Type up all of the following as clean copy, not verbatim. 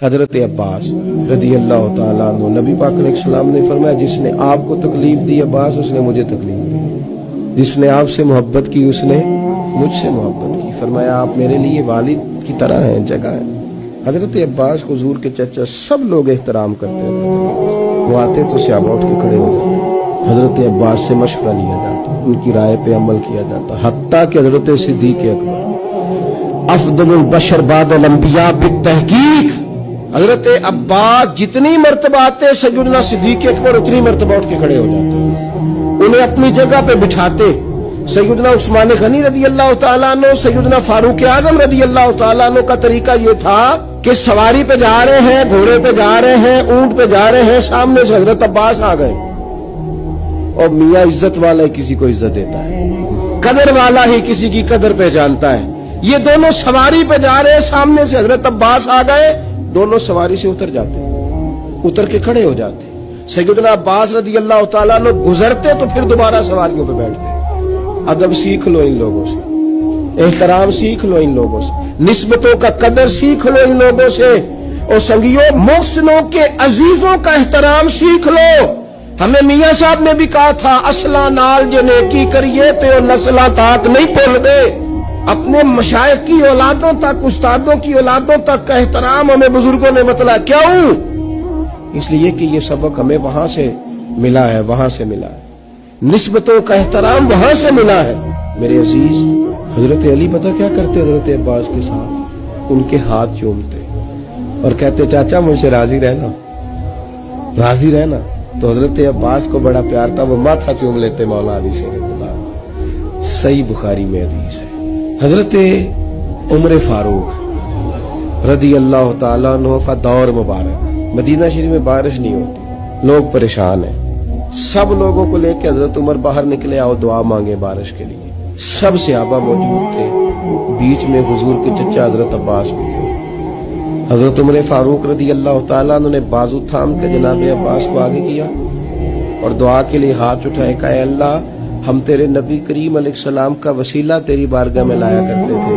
حضرت عباس رضی اللہ تعالیٰ عنہ نبی پاک علیہ السلام نے فرمایا جس نے آپ کو تکلیف دی عباس اس نے مجھے تکلیف دی، جس نے آپ سے محبت کی اس نے مجھ سے محبت کی۔ فرمایا آپ میرے لیے والد کی طرح ہیں، جگہ ہیں۔ حضرت عباس حضور کے چچا سب لوگ احترام کرتے ہیں، وہ آتے تو صحابہ اٹھ کے کھڑے ہو جاتے، حضرت عباس سے مشورہ لیا جاتا، ان کی رائے پہ عمل کیا جاتا، حتیٰ کہ حضرت صدیق اکبر افضل البشر بعد الانبیاء بالتحقیق، حضرت عباس جتنی مرتبہ آتے سیدنا صدیق اکبر اتنی مرتبہ اٹھ کے کھڑے ہو جاتے، انہیں اپنی جگہ پہ بٹھاتے۔ سیدنا عثمان غنی رضی اللہ تعالیٰ عنہ، سیدنا فاروق اعظم رضی اللہ تعالیٰ عنہ کا طریقہ یہ تھا کہ سواری پہ جا رہے ہیں، گھوڑے پہ جا رہے ہیں، اونٹ پہ جا رہے ہیں، سامنے سے حضرت عباس آ گئے، اور میاں عزت والا ہی کسی کو عزت دیتا ہے، قدر والا ہی کسی کی قدر پہچانتا ہے۔ یہ دونوں سواری پہ جا رہے ہیں، سامنے سے حضرت عباس آ گئے، دونوں سواری سے اتر جاتے، اتر کے کھڑے ہو جاتے۔ سیدنا عباس رضی اللہ تعالیٰ عنہ گزرتے تو پھر دوبارہ سواریوں پہ بیٹھتے۔ ادب سیکھ لو ان لوگوں سے، احترام سیکھ لو ان لوگوں سے، نسبتوں کا قدر سیکھ لو ان لوگوں سے، اور سنگیوں محسنوں کے عزیزوں کا احترام سیکھ لو۔ ہمیں میاں صاحب نے بھی کہا تھا اصلا نال جو نیکی کریے تو نسلاں تاک نہیں بھول دے۔ اپنے مشائخ کی اولادوں تک، استادوں کی اولادوں تک کا احترام ہمیں بزرگوں نے بتلایا۔ کیوں؟ اس لیے کہ یہ سبق ہمیں وہاں سے ملا ہے، وہاں سے ملا ہے، نسبتوں کا احترام وہاں سے ملا ہے۔ میرے عزیز، حضرت علی پتہ کیا کرتے حضرت عباس کے ساتھ؟ ان کے ہاتھ چومتے اور کہتے چاچا مجھ سے راضی رہنا، راضی رہنا۔ تو حضرت عباس کو بڑا پیار تھا، وہ ماتھا چوم لیتے مولا علی شیر اللہ۔ صحیح بخاری میں حدیث ہے۔ حضرت عمر فاروق رضی اللہ تعالیٰ عنہ کا دور مبارک، مدینہ شریف میں بارش نہیں ہوتی، لوگ پریشان ہیں، سب لوگوں کو لے کے حضرت عمر باہر نکلے، آؤ دعا مانگے بارش کے لیے۔ سب صحابہ موجود تھے، بیچ میں حضور کے چچا حضرت عباس بھی تھے۔ حضرت عمر فاروق رضی اللہ تعالیٰ عنہ نے بازو تھام کے جناب عباس کو آگے کیا اور دعا کے لیے ہاتھ اٹھائے، کہا اے اللہ ہم تیرے نبی کریم علیہ السلام کا وسیلہ تیری بارگاہ میں لایا کرتے تھے،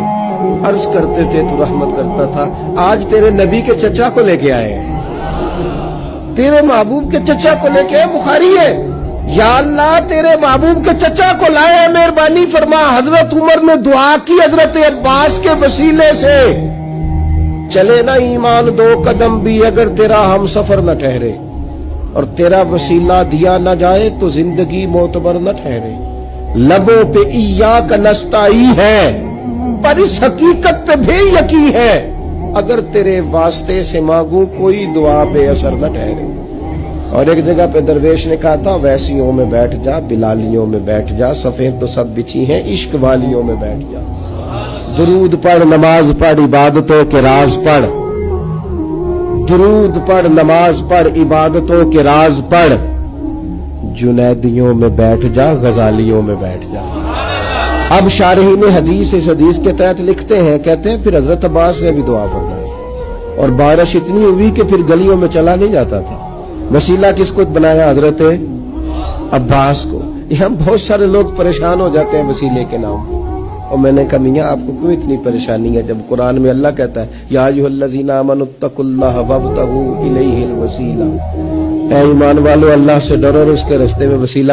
عرض کرتے تھے تو رحمت کرتا تھا، آج تیرے نبی کے چچا کو لے کے آئے ہیں، تیرے محبوب کے چچا کو لے کے آئے۔ بخاری ہے، یا اللہ تیرے محبوب کے چچا کو لائے، مہربانی فرما۔ حضرت عمر نے دعا کی حضرت عباس کے وسیلے سے، چلے نہ ایمان دو قدم بھی اگر تیرا ہم سفر نہ ٹھہرے، اور تیرا وسیلہ دیا نہ جائے تو زندگی معتبر نہ ٹھہرے۔ لبوں پہ ایاک نستعین ہے پر اس حقیقت پہ بھی یقین ہے، اگر تیرے واسطے سے مانگوں کوئی دعا بے اثر نہ ٹھہرے۔ اور ایک جگہ پہ درویش نے کہا تھا ویسیوں میں بیٹھ جا، بلالیوں میں بیٹھ جا، صفیں تو سب بچھی ہیں، عشق والیوں میں بیٹھ جا۔ درود پڑھ، نماز پڑھ، عبادتوں کے راز پڑھ، درود پڑھ، نماز پڑھ، عبادتوں کے راز پڑھ، جنیدیوں میں بیٹھ جا، غزالیوں میں بیٹھ جا۔ اب شارحین حدیث اس حدیث کے تحت لکھتے ہیں، کہتے ہیں پھر حضرت عباس نے بھی دعا فرمائی، اور بارش اتنی ہوئی کہ پھر گلیوں میں چلا نہیں جاتا تھا۔ وسیلہ کس کو بنایا؟ حضرت عباس کو۔ یہاں بہت سارے لوگ پریشان ہو جاتے ہیں وسیلے کے نام پر، اور میں نے کہا میاں آپ کو کیوں اتنی پریشانی ہے، جب قرآن میں اللہ کہتا ہے یا ایھا الذین آمنوا اتقوا اللہ وابتغوا الیہ الوسیلہ، اے ایمان والو اللہ سے ڈرو اور اس کے راستے میں وسیلہ